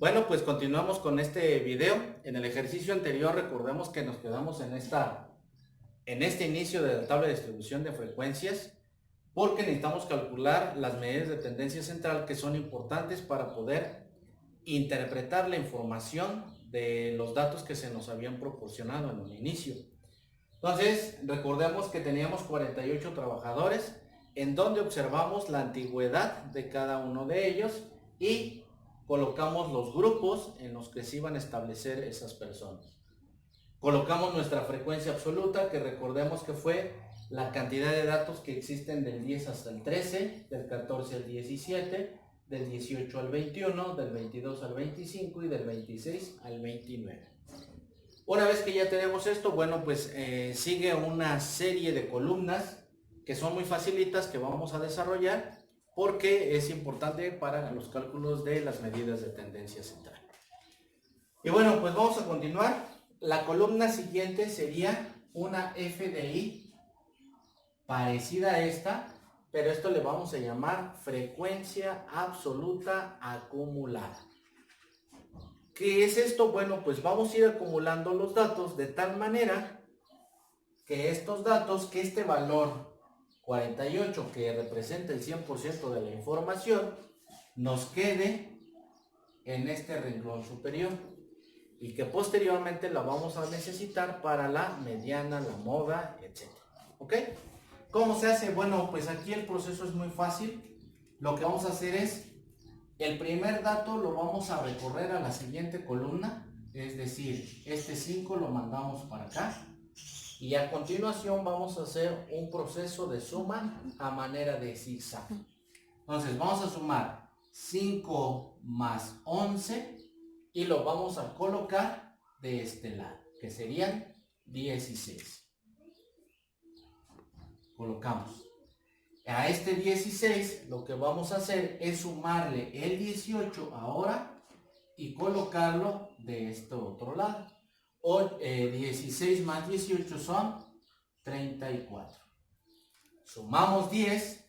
Bueno, pues continuamos con este video. En el ejercicio anterior recordemos que nos quedamos en este inicio de la tabla de distribución de frecuencias, porque necesitamos calcular las medidas de tendencia central que son importantes para poder interpretar la información de los datos que se nos habían proporcionado en un inicio. Entonces, recordemos que teníamos 48 trabajadores, en donde observamos la antigüedad de cada uno de ellos y colocamos los grupos en los que se iban a establecer esas personas. Colocamos nuestra frecuencia absoluta, que recordemos que fue la cantidad de datos que existen del 10 hasta el 13, del 14 al 17, del 18 al 21, del 22 al 25 y del 26 al 29. Una vez que ya tenemos esto, bueno, pues sigue una serie de columnas que son muy facilitas que vamos a desarrollar porque es importante para los cálculos de las medidas de tendencia central. Y bueno, pues vamos a continuar. La columna siguiente sería una FDI parecida a esta, pero esto le vamos a llamar frecuencia absoluta acumulada. ¿Qué es esto? Bueno, pues vamos a ir acumulando los datos de tal manera que estos datos, que este valor 48, que representa el 100% de la información, nos quede en este renglón superior y que posteriormente la vamos a necesitar para la mediana, la moda, etc. ¿Ok? ¿Cómo se hace? Bueno, pues aquí el proceso es muy fácil. Lo que vamos a hacer es, el primer dato lo vamos a recorrer a la siguiente columna, es decir, este 5 lo mandamos para acá y a continuación vamos a hacer un proceso de suma a manera de zigzag. Entonces vamos a sumar 5 más 11 y lo vamos a colocar de este lado, que serían 16. Colocamos. A este 16 lo que vamos a hacer es sumarle el 18 ahora y colocarlo de este otro lado. 16 más 18 son 34. Sumamos 10,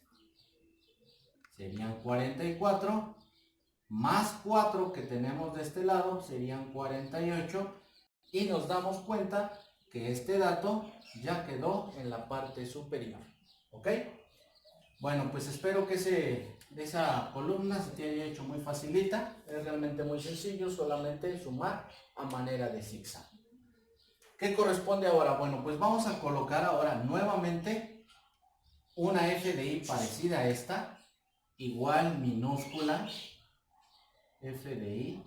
serían 44, más 4 que tenemos de este lado serían 48 y nos damos cuenta que este dato ya quedó en la parte superior. ¿Ok? Bueno, pues espero que esa columna se te haya hecho muy facilita. Es realmente muy sencillo, solamente sumar a manera de zigzag. ¿Qué corresponde ahora? Bueno, pues vamos a colocar ahora nuevamente una FDI parecida a esta, igual minúscula, FDI,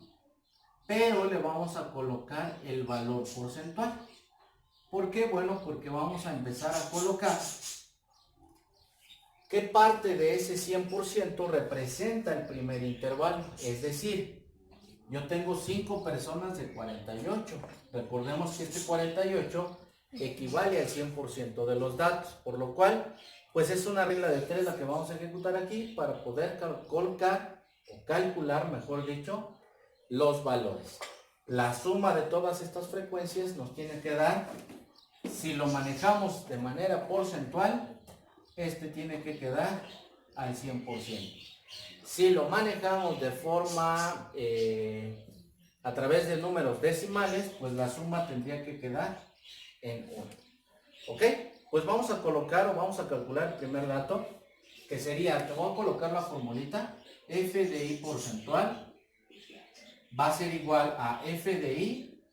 pero le vamos a colocar el valor porcentual. ¿Por qué? Bueno, porque vamos a empezar a colocar qué parte de ese 100% representa el primer intervalo. Es decir, yo tengo 5 personas de 48. Recordemos que este 48 equivale al 100% de los datos, por lo cual, pues es una regla de 3 la que vamos a ejecutar aquí para poder colocar o calcular, mejor dicho, los valores. La suma de todas estas frecuencias nos tiene que dar, si lo manejamos de manera porcentual, este tiene que quedar al 100%. Si lo manejamos de forma a través de números decimales, pues la suma tendría que quedar en 1. ¿Ok? Pues vamos a colocar o vamos a calcular el primer dato, que sería, te voy a colocar la formulita, FDI porcentual va a ser igual a FDI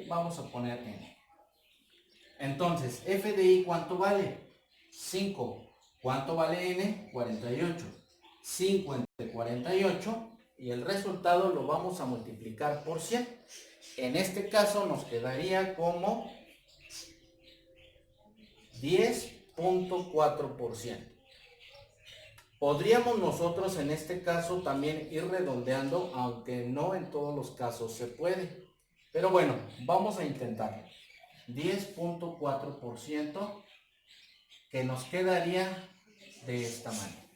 vamos a poner N. Entonces, FDI, ¿cuánto vale? 5. ¿Cuánto vale N? 48. 5 entre 48 y el resultado lo vamos a multiplicar por 100. En este caso nos quedaría como 10.4%. Podríamos nosotros en este caso también ir redondeando, aunque no en todos los casos se puede. Pero bueno, vamos a intentarlo. 10.4% que nos quedaría de esta manera.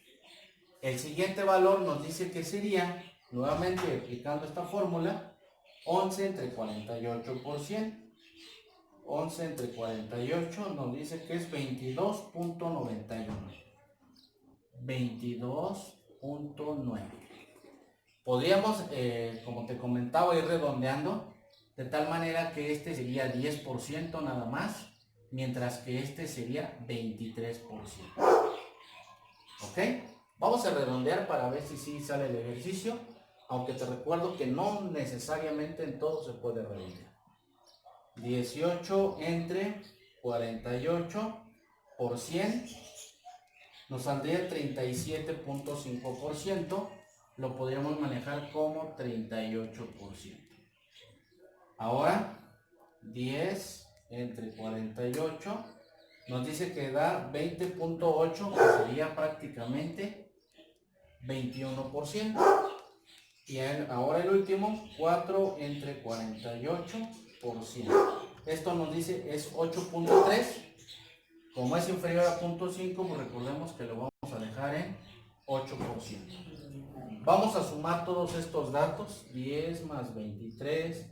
El siguiente valor nos dice que sería, nuevamente aplicando esta fórmula, 11 entre 48%. 11 entre 48 nos dice que es 22.91. 22.91. 10.9. Podríamos, como te comentaba, ir redondeando de tal manera que este sería 10% nada más, mientras que este sería 23%. ¿Ok? Vamos a redondear para ver si sí sale el ejercicio, aunque te recuerdo que no necesariamente en todo se puede redondear. 18 entre 48 por 100 nos saldría 37.5%, lo podríamos manejar como 38%. Ahora 10 entre 48 nos dice que da 20.8, que sería prácticamente 21%. Y ahora el último, 4 entre 48%. Esto nos dice es 8.3. Como es inferior a 0.5, pues recordemos que lo vamos a dejar en 8%. Vamos a sumar todos estos datos. 10 más 23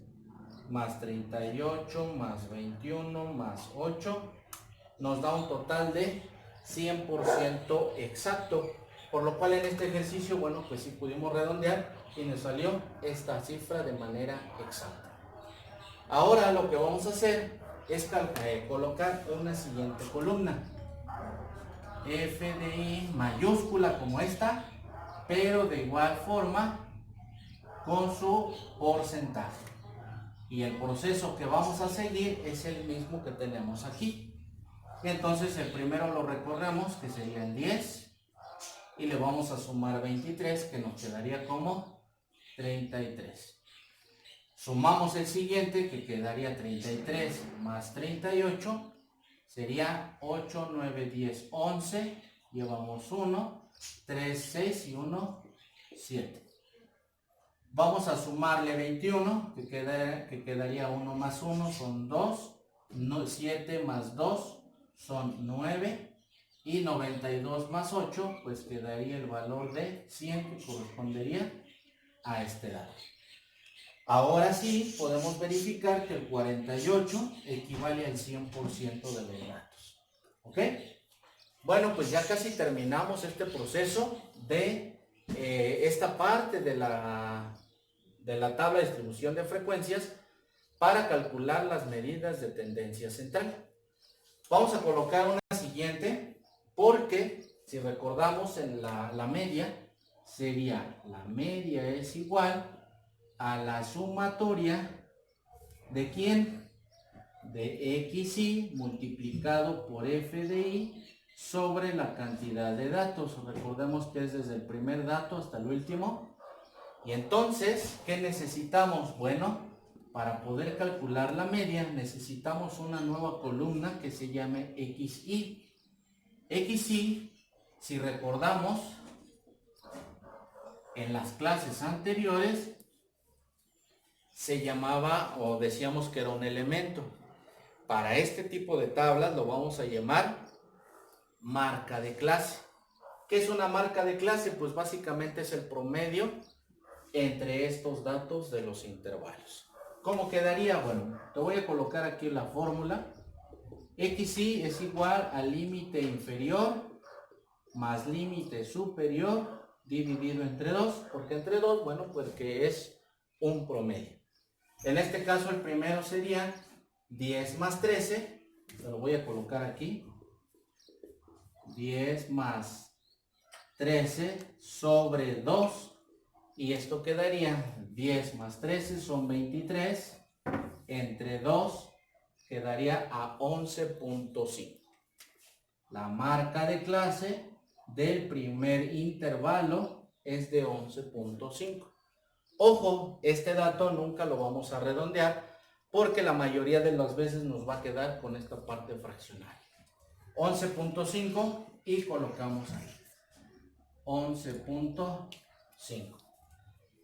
más 38 más 21 más 8. Nos da un total de 100% exacto. Por lo cual en este ejercicio, bueno, pues sí pudimos redondear y nos salió esta cifra de manera exacta. Ahora lo que vamos a hacer es colocar una siguiente columna. F de I mayúscula como esta, pero de igual forma con su porcentaje. Y el proceso que vamos a seguir es el mismo que tenemos aquí. Entonces el primero lo recorremos, que serían 10, y le vamos a sumar 23, que nos quedaría como 33. Sumamos el siguiente, que quedaría 33 más 38, sería 8, 9, 10, 11, llevamos 1, 3, 6 y 1, 7. Vamos a sumarle 21, que quedaría 1 más 1, son 2, 7 más 2 son 9, y 92 más 8, pues quedaría el valor de 100, que correspondería a este dato. Ahora sí podemos verificar que el 48 equivale al 100% de los datos. ¿Ok? Bueno, pues ya casi terminamos este proceso de esta parte de la tabla de distribución de frecuencias para calcular las medidas de tendencia central. Vamos a colocar una siguiente porque si recordamos en la media sería la media es igual a la sumatoria de ¿quién? De XY multiplicado por F de Y sobre la cantidad de datos. Recordemos que es desde el primer dato hasta el último. Y entonces, ¿qué necesitamos? Bueno, para poder calcular la media necesitamos una nueva columna que se llame XY. XY, si recordamos, en las clases anteriores se llamaba o decíamos que era un elemento. Para este tipo de tablas lo vamos a llamar marca de clase. ¿Qué es una marca de clase? Pues básicamente es el promedio entre estos datos de los intervalos. ¿Cómo quedaría? Bueno, te voy a colocar aquí la fórmula. XY es igual al límite inferior más límite superior dividido entre 2. ¿Por qué entre 2? Bueno, pues que es un promedio. En este caso el primero sería 10 más 13. Lo voy a colocar aquí. 10 más 13 sobre 2. Y esto quedaría 10 más 13 son 23. Entre 2 quedaría a 11.5. La marca de clase del primer intervalo es de 11.5. Ojo, este dato nunca lo vamos a redondear porque la mayoría de las veces nos va a quedar con esta parte fraccionaria. 11.5 y colocamos ahí. 11.5.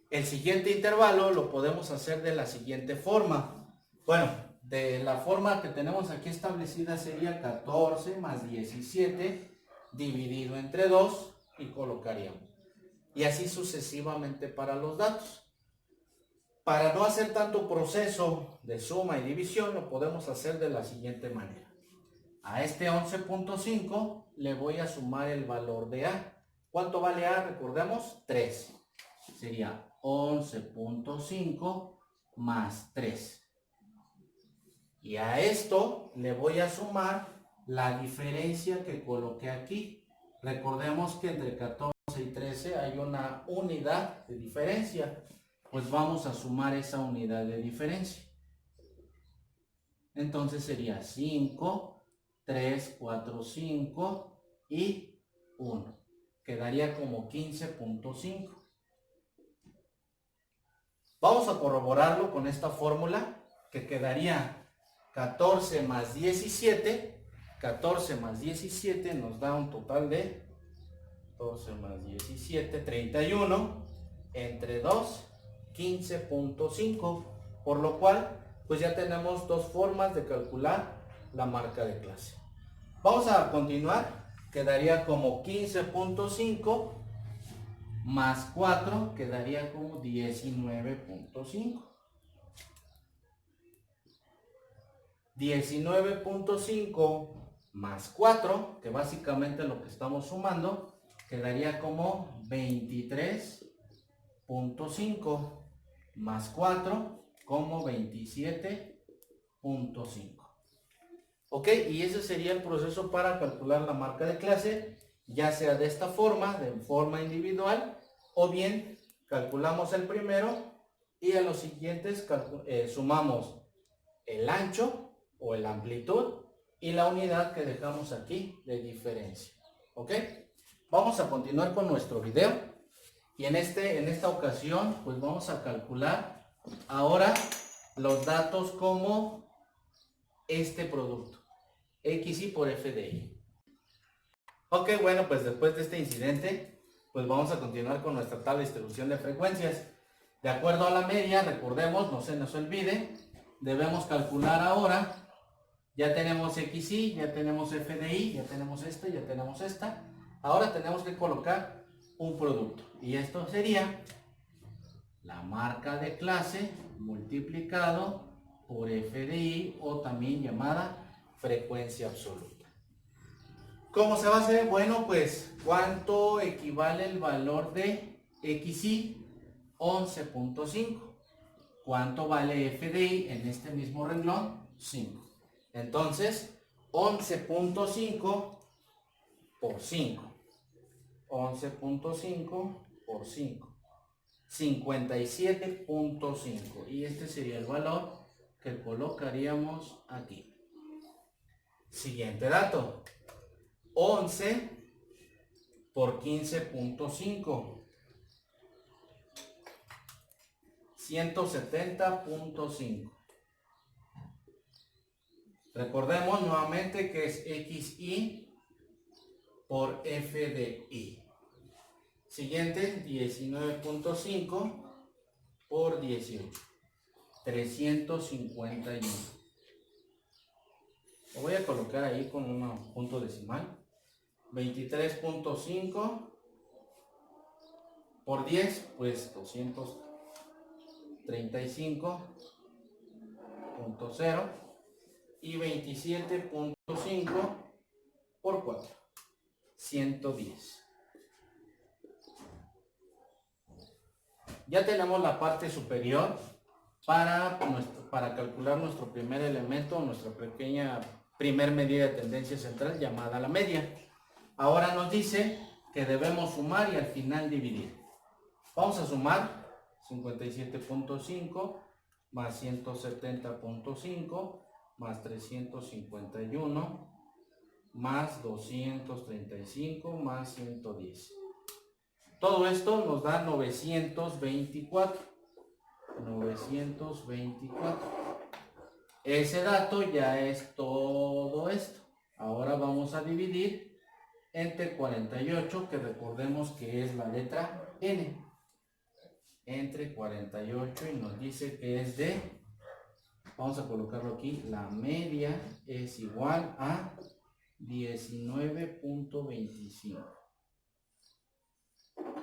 El siguiente intervalo lo podemos hacer de la siguiente forma. Bueno, de la forma que tenemos aquí establecida sería 14 más 17 dividido entre 2 y colocaríamos. Y así sucesivamente para los datos. Para no hacer tanto proceso de suma y división, lo podemos hacer de la siguiente manera. A este 11.5 le voy a sumar el valor de A, ¿Cuánto vale A? Recordemos, 3. Sería 11.5 más 3. Y a esto le voy a sumar la diferencia que coloqué aquí. Recordemos que entre 14 y 13 hay una unidad de diferencia. Pues vamos a sumar esa unidad de diferencia. Entonces sería 5, 3, 4, 5 y 1. Quedaría como 15.5. Vamos a corroborarlo con esta fórmula que quedaría 14 más 17. 14 más 17 nos da un total de 14 más 17, 31. Entre 2, 15.5. Por lo cual, pues ya tenemos dos formas de calcular la marca de clase. Vamos a continuar. Quedaría como 15.5 más 4, quedaría como 19.5. 19.5 más 4, que básicamente lo que estamos sumando, quedaría como 23.5 más 4 como 27.5. Ok, y ese sería el proceso para calcular la marca de clase, ya sea de esta forma, de forma individual, o bien calculamos el primero y a los siguientes sumamos el ancho o la amplitud y la unidad que dejamos aquí de diferencia. Ok, vamos a continuar con nuestro video y en esta ocasión pues vamos a calcular ahora los datos como este producto, XY por FDI. Ok, bueno, pues después de este incidente, pues vamos a continuar con nuestra tabla de distribución de frecuencias. De acuerdo a la media, recordemos, no se nos olvide, debemos calcular ahora, ya tenemos XY, ya tenemos FDI, ya tenemos esta, ya tenemos esta. Ahora tenemos que colocar un producto. Y esto sería la marca de clase multiplicado por FDI o también llamada frecuencia absoluta. ¿Cómo se va a hacer? Bueno, pues, ¿cuánto equivale el valor de XY? 11.5. ¿Cuánto vale FDI en este mismo renglón? 5. Entonces, 11.5 por 5. 11.5 por 5. 57.5. Y este sería el valor que colocaríamos aquí. Siguiente dato. 11 por 15.5. 170.5. Recordemos nuevamente que es XY por FDI. Siguiente, 19.5 por 18. 351. Lo voy a colocar ahí con un punto decimal. 23.5 por 10, pues 235.0 y 27.5 por 4, 110. Ya tenemos la parte superior para calcular nuestro primer elemento, nuestra primer medida de tendencia central llamada la media. Ahora nos dice que debemos sumar y al final dividir. Vamos a sumar 57.5 más 170.5 más 351 más 235 más 110. Todo esto nos da 924. 924. Ese dato ya es todo esto. Ahora vamos a dividir entre 48, que recordemos que es la letra N. Entre 48 y nos dice que es de, vamos a colocarlo aquí, la media es igual a 19.25.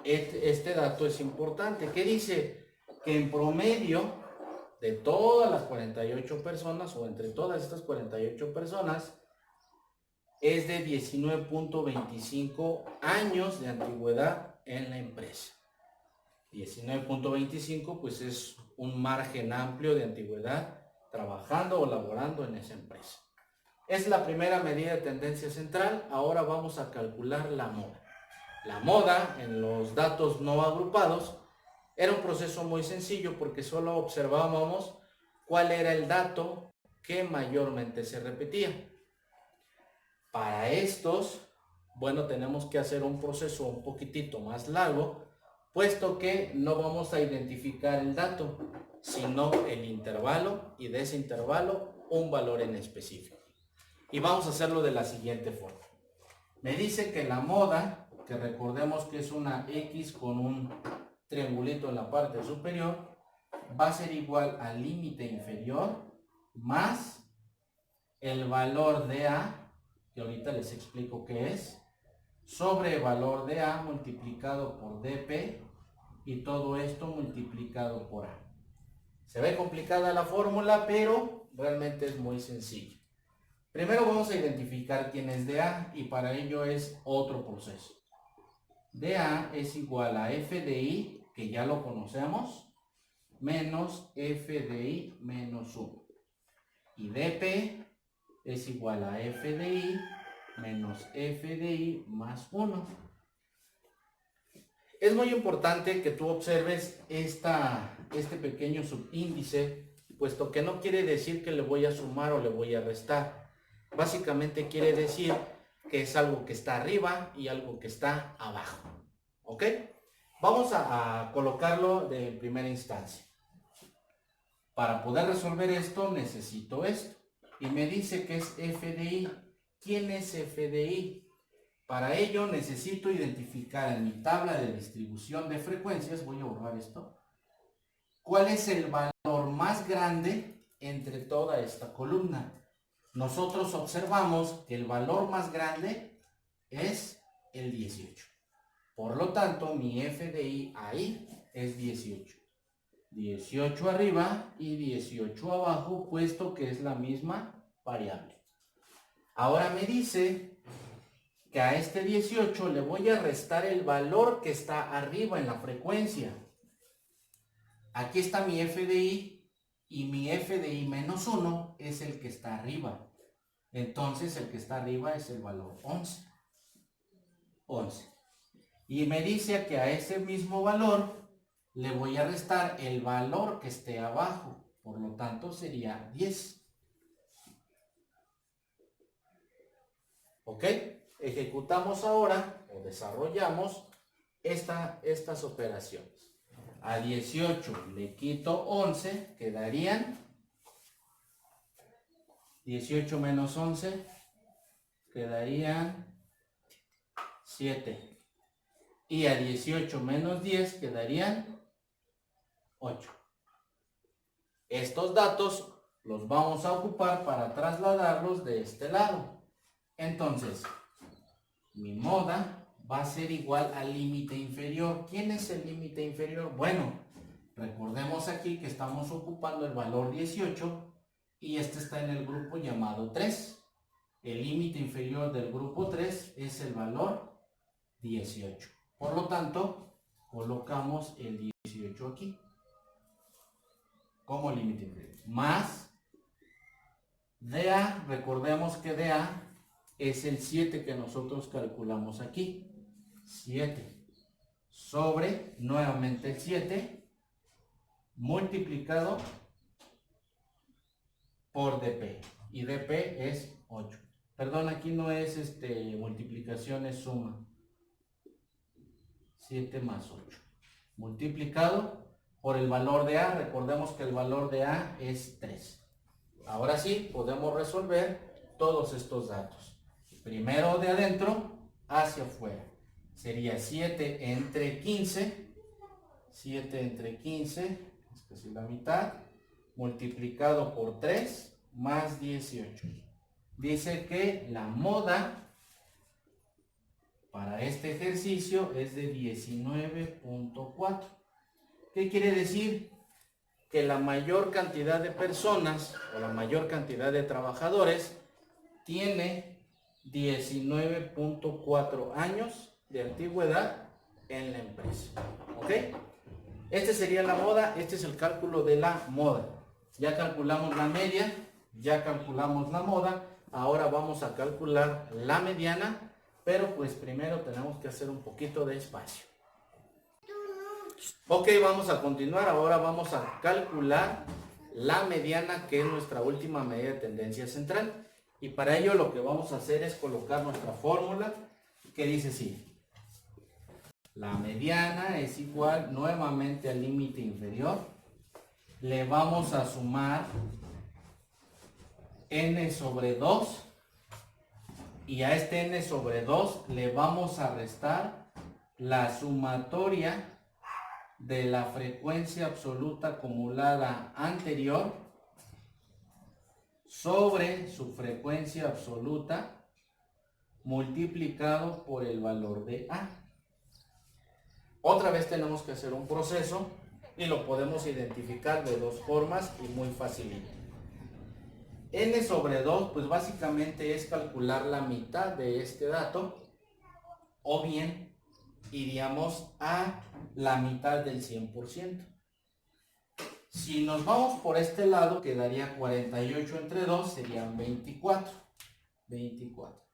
Este dato es importante. ¿Qué dice? Que en promedio de todas las 48 personas o entre todas estas 48 personas, es de 19.25 años de antigüedad en la empresa. 19.25 pues es un margen amplio de antigüedad trabajando o laborando en esa empresa. Es la primera medida de tendencia central. Ahora vamos a calcular la moda. La moda en los datos no agrupados era un proceso muy sencillo porque solo observábamos cuál era el dato que mayormente se repetía. Para estos, bueno, tenemos que hacer un proceso un poquitito más largo, puesto que no vamos a identificar el dato, sino el intervalo, y de ese intervalo un valor en específico. Y vamos a hacerlo de la siguiente forma. Me dice que la moda, que recordemos que es una X con un triangulito en la parte superior, va a ser igual al límite inferior más el valor de A, que ahorita les explico qué es, sobre el valor de A multiplicado por DP, y todo esto multiplicado por A. Se ve complicada la fórmula, pero realmente es muy sencilla. Primero vamos a identificar quién es DA, y para ello es otro proceso. DA es igual a F de I, que ya lo conocemos, menos F de I menos 1. Y DP es igual a F de I menos F de I más 1. Es muy importante que tú observes este pequeño subíndice, puesto que no quiere decir que le voy a sumar o le voy a restar. Básicamente quiere decir que es algo que está arriba y algo que está abajo. ¿Ok? Vamos a colocarlo de primera instancia. Para poder resolver esto necesito esto. Y me dice que es F de I. ¿Quién es F de I? Para ello necesito identificar en mi tabla de distribución de frecuencias, voy a borrar esto, cuál es el valor más grande entre toda esta columna. Nosotros observamos que el valor más grande es el 18. Por lo tanto, mi F de I ahí es 18. 18 arriba y 18 abajo, puesto que es la misma variable. Ahora me dice que a este 18 le voy a restar el valor que está arriba en la frecuencia. Aquí está mi F de I, y mi F de I menos 1 es el que está arriba. Entonces el que está arriba es el valor 11. 11. Y me dice que a ese mismo valor le voy a restar el valor que esté abajo. Por lo tanto sería 10. ¿Ok? Ejecutamos ahora o desarrollamos estas operaciones. A 18 le quito 11, quedarían 18 menos 11, quedarían 7. Y a 18 menos 10 quedarían 8. Estos datos los vamos a ocupar para trasladarlos de este lado. Entonces, mi moda va a ser igual al límite inferior. ¿Quién es el límite inferior? Bueno, recordemos aquí que estamos ocupando el valor 18 y este está en el grupo llamado 3. El límite inferior del grupo 3 es el valor 18. Por lo tanto, colocamos el 18 aquí como límite inferior. Más DA, recordemos que DA es el 7 que nosotros calculamos aquí. 7 sobre, nuevamente el 7, multiplicado por DP. Y DP es 8. Perdón, aquí no es multiplicación, es suma. 7 más 8. Multiplicado por el valor de A. Recordemos que el valor de A es 3. Ahora sí, podemos resolver todos estos datos. Primero de adentro hacia afuera. Sería 7 entre 15. 7 entre 15, es casi la mitad, multiplicado por 3 más 18. Dice que la moda para este ejercicio es de 19.4. ¿Qué quiere decir? Que la mayor cantidad de personas o la mayor cantidad de trabajadores tiene 19.4 años de antigüedad en la empresa. ¿Ok? Este sería la moda, este es el cálculo de la moda. Ya calculamos la media, ya calculamos la moda, ahora vamos a calcular la mediana, pero pues primero tenemos que hacer un poquito de espacio. Ok, vamos a continuar, ahora vamos a calcular la mediana, que es nuestra última medida de tendencia central. Y para ello lo que vamos a hacer es colocar nuestra fórmula, que dice así. La mediana es igual nuevamente al límite inferior. Le vamos a sumar n sobre 2. Y a este n sobre 2 le vamos a restar la sumatoria de la frecuencia absoluta acumulada anterior sobre su frecuencia absoluta multiplicado por el valor de A. Otra vez tenemos que hacer un proceso y lo podemos identificar de dos formas y muy fácilmente. N sobre 2 pues básicamente es calcular la mitad de este dato, o bien iríamos a la mitad del 100%. Si nos vamos por este lado, quedaría 48 entre 2, serían 24. 24.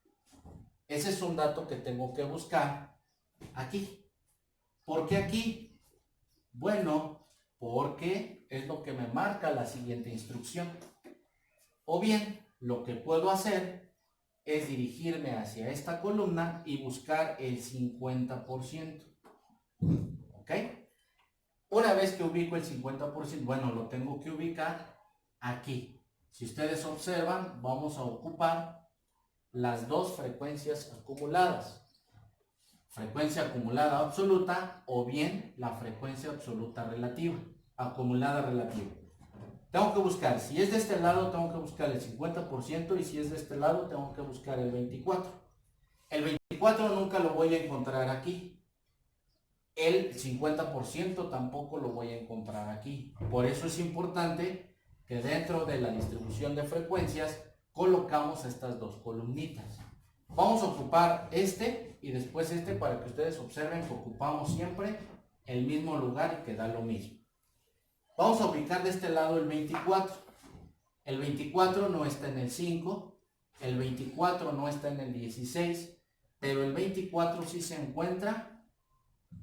Ese es un dato que tengo que buscar aquí. ¿Por qué aquí? Bueno, porque es lo que me marca la siguiente instrucción. O bien, lo que puedo hacer es dirigirme hacia esta columna y buscar el 50%. ¿Ok? Una vez que ubico el 50%, bueno, lo tengo que ubicar aquí. Si ustedes observan, vamos a ocupar las dos frecuencias acumuladas. Frecuencia acumulada absoluta o bien la frecuencia absoluta relativa, acumulada relativa. Tengo que buscar, si es de este lado, tengo que buscar el 50% y si es de este lado, tengo que buscar el 24%. El 24% nunca lo voy a encontrar aquí. El 50% tampoco lo voy a encontrar aquí. Por eso es importante que dentro de la distribución de frecuencias colocamos estas dos columnitas. Vamos a ocupar este y después este para que ustedes observen que ocupamos siempre el mismo lugar y que da lo mismo. Vamos a ubicar de este lado el 24. El 24 no está en el 5, el 24 no está en el 16, pero el 24 sí se encuentra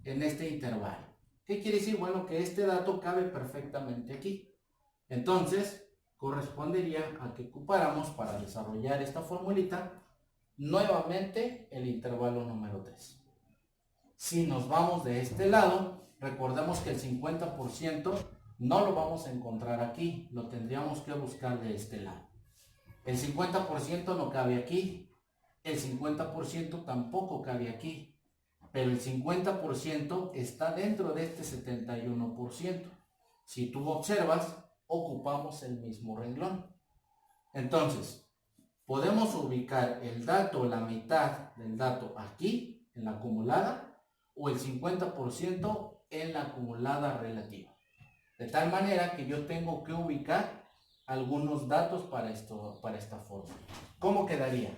en este intervalo. ¿Qué quiere decir? Bueno, que este dato cabe perfectamente aquí. Entonces, correspondería a que ocupáramos para desarrollar esta formulita nuevamente el intervalo número 3. Si nos vamos de este lado, recordemos que el 50% no lo vamos a encontrar aquí, lo tendríamos que buscar de este lado. El 50% no cabe aquí, el 50% tampoco cabe aquí, pero el 50% está dentro de este 71%. Si tú observas, ocupamos el mismo renglón. Entonces, podemos ubicar el dato, la mitad del dato aquí, en la acumulada, o el 50% en la acumulada relativa. De tal manera que yo tengo que ubicar algunos datos para esta forma. ¿Cómo quedaría?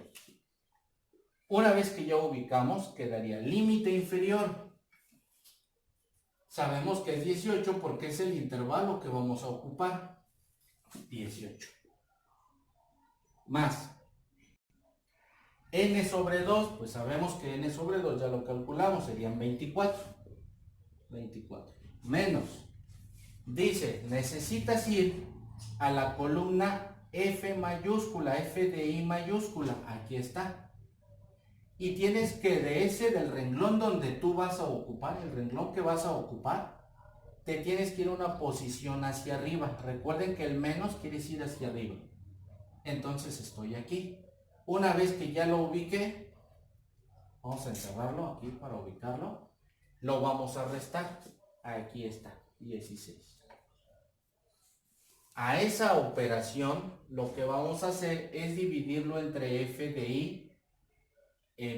Una vez que ya ubicamos, quedaría límite inferior. Sabemos que es 18 porque es el intervalo que vamos a ocupar. 18. Más n sobre 2, pues sabemos que n sobre 2 ya lo calculamos, serían 24. 24. Menos. Dice, necesitas ir a la columna F mayúscula, F de I mayúscula, aquí está. Y tienes que del renglón donde tú vas a ocupar, el renglón que vas a ocupar, te tienes que ir a una posición hacia arriba. Recuerden que el menos quiere decir hacia arriba. Entonces estoy aquí. Una vez que ya lo ubiqué, vamos a encerrarlo aquí para ubicarlo, lo vamos a restar. Aquí está, 16. A esa operación lo que vamos a hacer es dividirlo entre F de I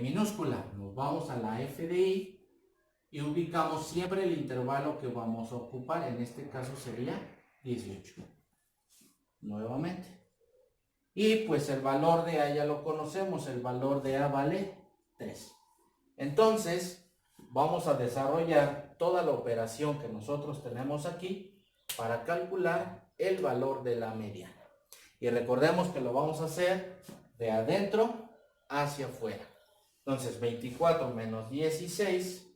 minúscula. Nos vamos a la F de I y ubicamos siempre el intervalo que vamos a ocupar. En este caso sería 18. Nuevamente. Y pues el valor de A ya lo conocemos, el valor de A vale 3. Entonces, vamos a desarrollar toda la operación que nosotros tenemos aquí para calcular el valor de la mediana. Y recordemos que lo vamos a hacer de adentro hacia afuera. Entonces, 24 menos 16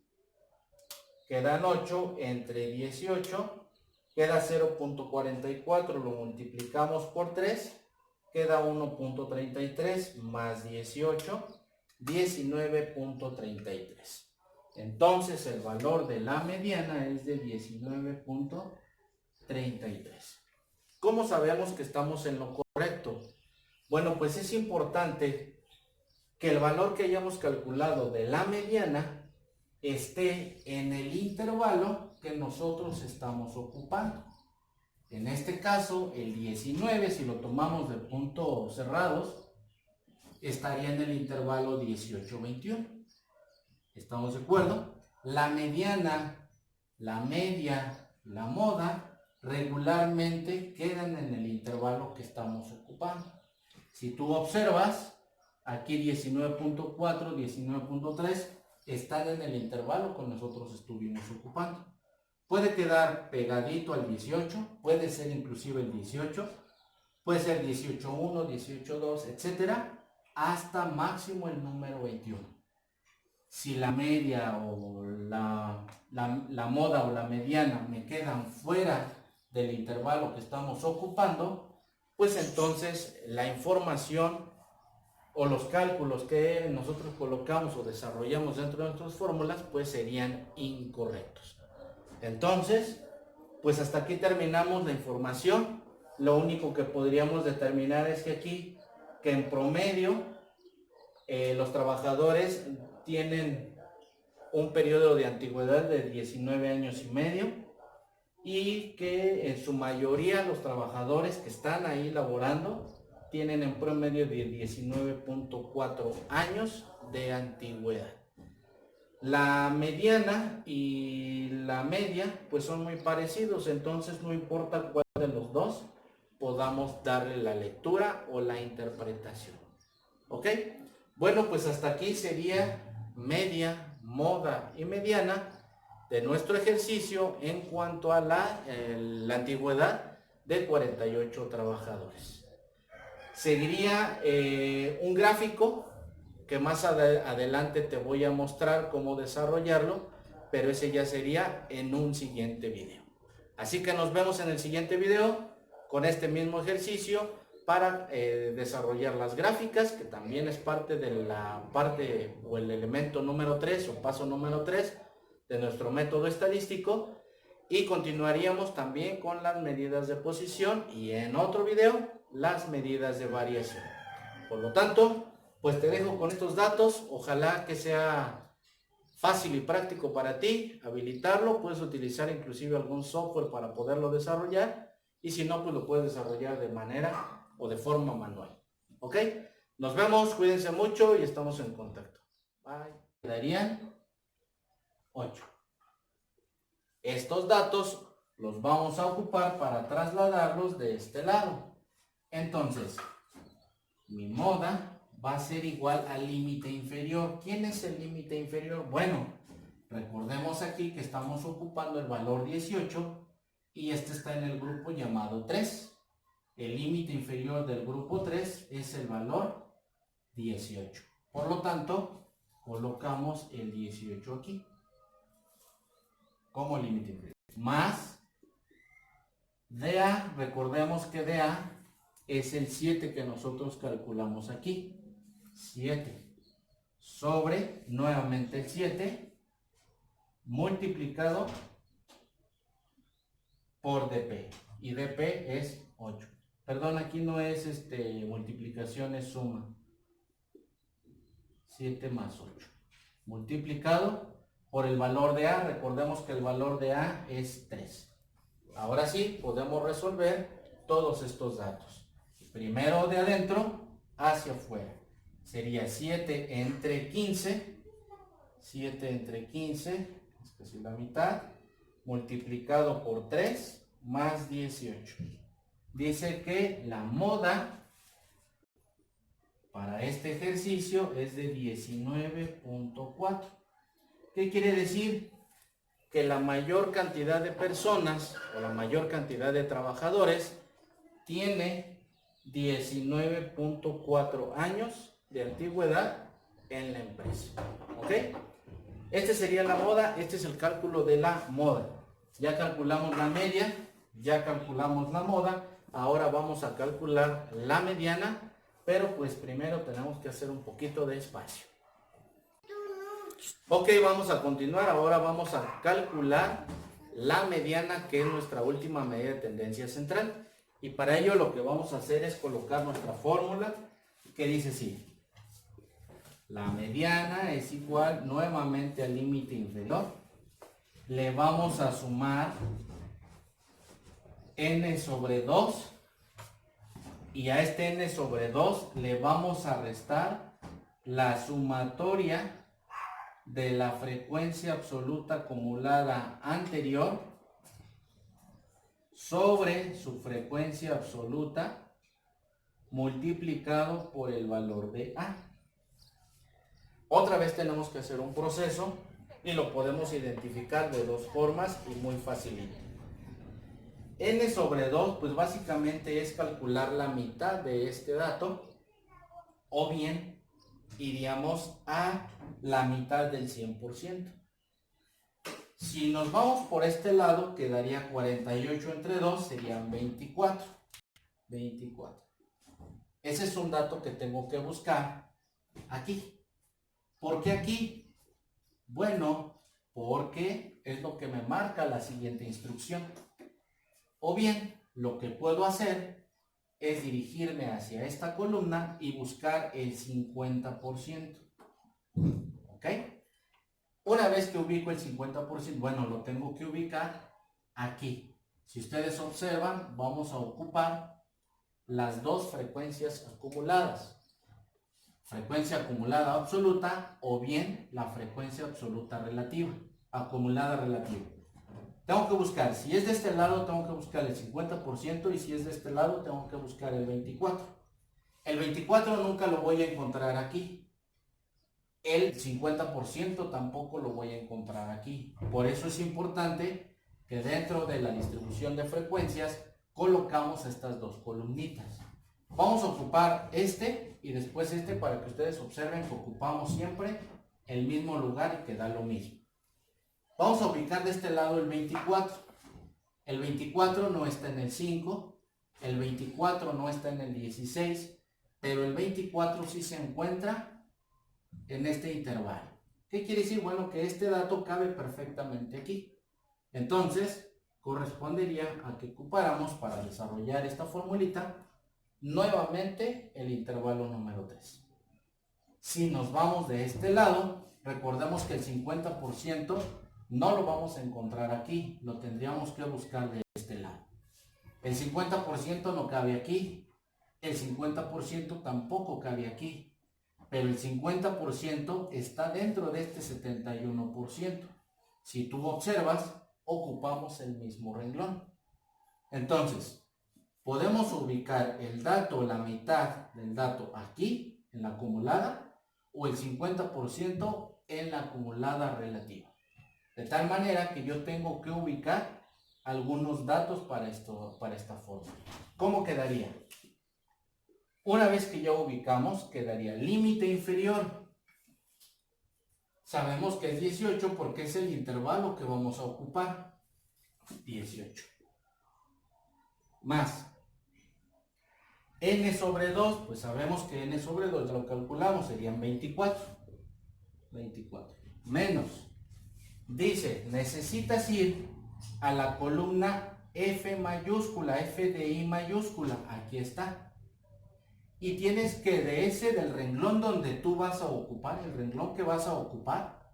quedan 8 entre 18, queda 0.44, lo multiplicamos por 3, queda 1.33 más 18, 19.33. Entonces el valor de la mediana es de 19.33. ¿Cómo sabemos que estamos en lo correcto? Bueno, pues es importante que el valor que hayamos calculado de la mediana esté en el intervalo que nosotros estamos ocupando. En este caso, el 19, si lo tomamos de puntos cerrados, estaría en el intervalo 18-21. ¿Estamos de acuerdo? La mediana, la media, la moda, regularmente quedan en el intervalo que estamos ocupando. Si tú observas, aquí 19.4, 19.3 están en el intervalo que nosotros estuvimos ocupando. Puede quedar pegadito al 18, puede ser inclusive el 18, puede ser 18.1, 18.2, etcétera, hasta máximo el número 21. Si la media o la moda o la mediana me quedan fuera del intervalo que estamos ocupando, pues entonces la información o los cálculos que nosotros colocamos o desarrollamos dentro de nuestras fórmulas pues serían incorrectos. Entonces, pues hasta aquí terminamos la información. Lo único que podríamos determinar es que aquí, que en promedio, los trabajadores tienen un periodo de antigüedad de 19 años y medio y que en su mayoría los trabajadores que están ahí laborando tienen en promedio de 19.4 años de antigüedad. La mediana y la media pues son muy parecidos, entonces no importa cuál de los dos podamos darle la lectura o la interpretación. ¿Ok? Bueno, pues hasta aquí sería media, moda y mediana de nuestro ejercicio en cuanto a la antigüedad de 48 trabajadores. Seguiría un gráfico que más adelante te voy a mostrar cómo desarrollarlo, pero ese ya sería en un siguiente video. Así que nos vemos en el siguiente video con este mismo ejercicio para desarrollar las gráficas, que también es parte de la parte o el elemento número 3 o paso número 3 de nuestro método estadístico, y continuaríamos también con las medidas de posición y en otro video las medidas de variación. Por lo tanto, pues te dejo con estos datos, ojalá que sea fácil y práctico para ti habilitarlo. Puedes utilizar inclusive algún software para poderlo desarrollar, y si no, pues lo puedes desarrollar de manera o de forma manual. ¿Ok? Nos vemos, cuídense mucho y estamos en contacto. Bye. Quedarían 8. Estos datos los vamos a ocupar para trasladarlos de este lado. Entonces, mi moda va a ser igual al límite inferior. ¿Quién es el límite inferior? Bueno, recordemos aquí que estamos ocupando el valor 18 y este está en el grupo llamado 3. El límite inferior del grupo 3 es el valor 18. Por lo tanto, colocamos el 18 aquí como límite inferior. Más DA, recordemos que DA es el 7 que nosotros calculamos aquí. 7 sobre, nuevamente el 7, multiplicado por DP. Y DP es 8. Perdón, aquí no es multiplicación, es suma. 7 más 8. Multiplicado por el valor de A. Recordemos que el valor de A es 3. Ahora sí, podemos resolver todos estos datos. Primero de adentro hacia afuera. Sería 7 entre 15. 7 entre 15, es casi la mitad, multiplicado por 3 más 18. Dice que la moda para este ejercicio es de 19.4. ¿Qué quiere decir? Que la mayor cantidad de personas o la mayor cantidad de trabajadores tiene 19.4 años de antigüedad en la empresa. ¿Ok? Este sería la moda, este es el cálculo de la moda. Ya calculamos la media, ya calculamos la moda, ahora vamos a calcular la mediana, pero pues primero tenemos que hacer un poquito de espacio. Ok, vamos a continuar, ahora vamos a calcular la mediana, que es nuestra última medida de tendencia central. Y para ello lo que vamos a hacer es colocar nuestra fórmula, que dice así. La mediana es igual nuevamente al límite inferior. Le vamos a sumar n sobre 2. Y a este n sobre 2 le vamos a restar la sumatoria de la frecuencia absoluta acumulada anterior sobre su frecuencia absoluta multiplicado por el valor de A. Otra vez tenemos que hacer un proceso y lo podemos identificar de dos formas y muy fácilmente. N sobre 2 pues básicamente es calcular la mitad de este dato, o bien iríamos a la mitad del 100%. Si nos vamos por este lado, quedaría 48 entre 2, serían 24. 24. Ese es un dato que tengo que buscar aquí. ¿Por qué aquí? Bueno, porque es lo que me marca la siguiente instrucción. O bien, lo que puedo hacer es dirigirme hacia esta columna y buscar el 50%. ¿Ok? Una vez que ubico el 50%, bueno, lo tengo que ubicar aquí. Si ustedes observan, vamos a ocupar las dos frecuencias acumuladas. Frecuencia acumulada absoluta o bien la frecuencia absoluta relativa, acumulada relativa. Tengo que buscar, si es de este lado, tengo que buscar el 50% y si es de este lado, tengo que buscar el 24%. El 24% nunca lo voy a encontrar aquí. El 50% tampoco lo voy a encontrar aquí. Por eso es importante que dentro de la distribución de frecuencias colocamos estas dos columnitas. Vamos a ocupar este y después este para que ustedes observen que ocupamos siempre el mismo lugar y que da lo mismo. Vamos a ubicar de este lado el 24. El 24 no está en el 5, el 24 no está en el 16, pero el 24 sí se encuentra en este intervalo. ¿Qué quiere decir? Bueno, que este dato cabe perfectamente aquí. Entonces, correspondería a que ocupáramos para desarrollar esta formulita nuevamente el intervalo número 3. Si nos vamos de este lado, recordemos que el 50% no lo vamos a encontrar aquí, lo tendríamos que buscar de este lado. El 50% no cabe aquí, el 50% tampoco cabe aquí, pero el 50% está dentro de este 71%. Si tú observas, ocupamos el mismo renglón. Entonces, podemos ubicar el dato, la mitad del dato aquí, en la acumulada, o el 50% en la acumulada relativa. De tal manera que yo tengo que ubicar algunos datos para esta forma. ¿Cómo quedaría? Una vez que ya ubicamos, quedaría límite inferior. Sabemos que es 18 porque es el intervalo que vamos a ocupar. 18. Más n sobre 2, pues sabemos que n sobre 2 lo calculamos, serían 24. 24. Menos. Dice, necesitas ir a la columna F mayúscula, F de I mayúscula, aquí está. Y tienes que del renglón donde tú vas a ocupar, el renglón que vas a ocupar,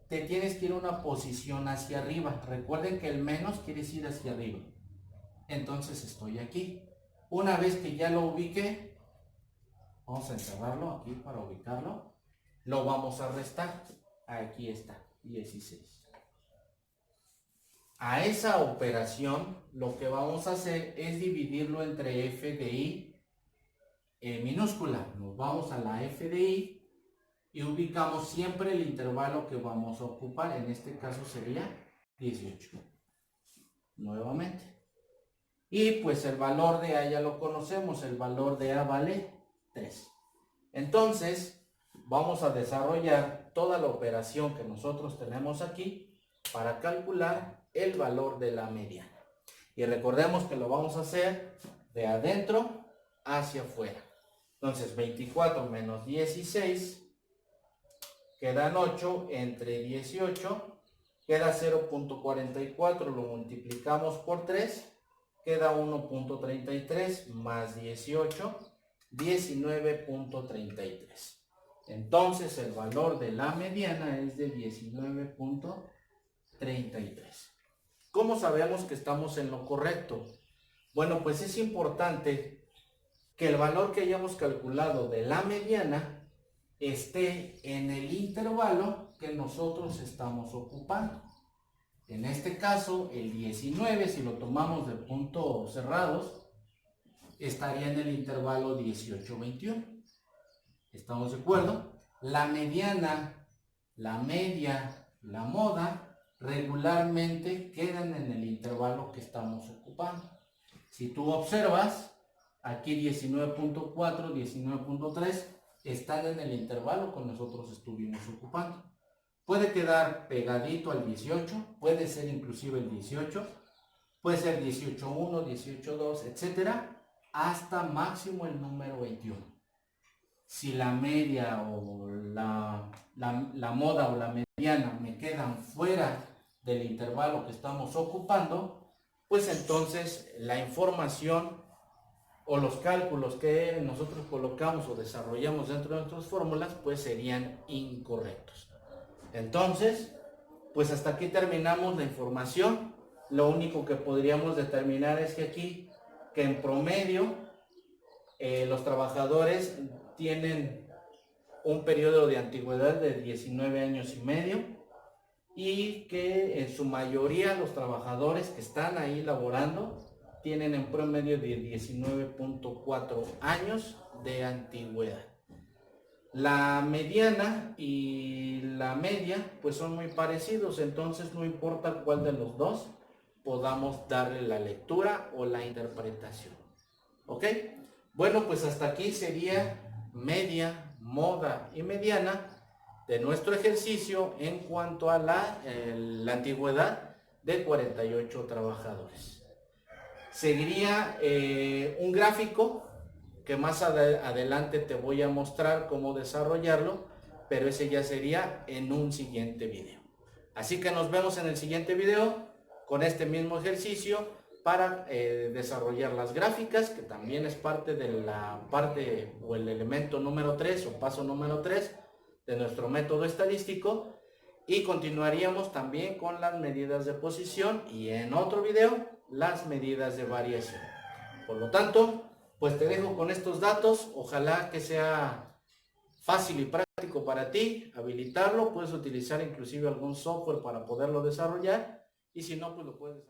te tienes que ir a una posición hacia arriba. Recuerden que el menos quiere decir hacia arriba. Entonces estoy aquí. Una vez que ya lo ubiqué, vamos a encerrarlo aquí para ubicarlo, lo vamos a restar. Aquí está, 16. A esa operación lo que vamos a hacer es dividirlo entre f de i minúscula. Nos vamos a la FDI y ubicamos siempre el intervalo que vamos a ocupar. En este caso sería 18. Nuevamente. Y pues el valor de A ya lo conocemos. El valor de A vale 3. Entonces, vamos a desarrollar toda la operación que nosotros tenemos aquí para calcular el valor de la mediana. Y recordemos que lo vamos a hacer de adentro hacia afuera. Entonces, 24 menos 16 quedan 8 entre 18, queda 0.44, lo multiplicamos por 3, queda 1.33 más 18, 19.33. Entonces el valor de la mediana es de 19.33. ¿Cómo sabemos que estamos en lo correcto? Bueno, pues es importante que el valor que hayamos calculado de la mediana esté en el intervalo que nosotros estamos ocupando. En este caso, el 19, si lo tomamos de puntos cerrados, estaría en el intervalo 18-21. ¿Estamos de acuerdo? La mediana, la media, la moda, regularmente quedan en el intervalo que estamos ocupando. Si tú observas, aquí 19.4, 19.3 están en el intervalo que nosotros estuvimos ocupando. Puede quedar pegadito al 18, puede ser inclusive el 18, puede ser 18.1, 18.2, etcétera, hasta máximo el número 21. Si la media o la moda o la mediana me quedan fuera del intervalo que estamos ocupando, pues entonces la información o los cálculos que nosotros colocamos o desarrollamos dentro de nuestras fórmulas pues serían incorrectos. Entonces, pues hasta aquí terminamos la información. Lo único que podríamos determinar es que aquí, que en promedio, los trabajadores tienen un periodo de antigüedad de 19 años y medio y que en su mayoría los trabajadores que están ahí laborando tienen en promedio de 19.4 años de antigüedad. La mediana y la media pues son muy parecidos, entonces no importa cuál de los dos podamos darle la lectura o la interpretación. ¿Ok? Bueno, pues hasta aquí sería media, moda y mediana de nuestro ejercicio en cuanto a la antigüedad de 48 trabajadores. Seguiría un gráfico que más adelante te voy a mostrar cómo desarrollarlo, pero ese ya sería en un siguiente video. Así que nos vemos en el siguiente video con este mismo ejercicio para desarrollar las gráficas, que también es parte de la parte o el elemento número 3 o paso número 3 de nuestro método estadístico, y continuaríamos también con las medidas de posición y en otro video las medidas de variación. Por lo tanto, pues te dejo con estos datos, ojalá que sea fácil y práctico para ti habilitarlo, puedes utilizar inclusive algún software para poderlo desarrollar y si no, pues lo puedes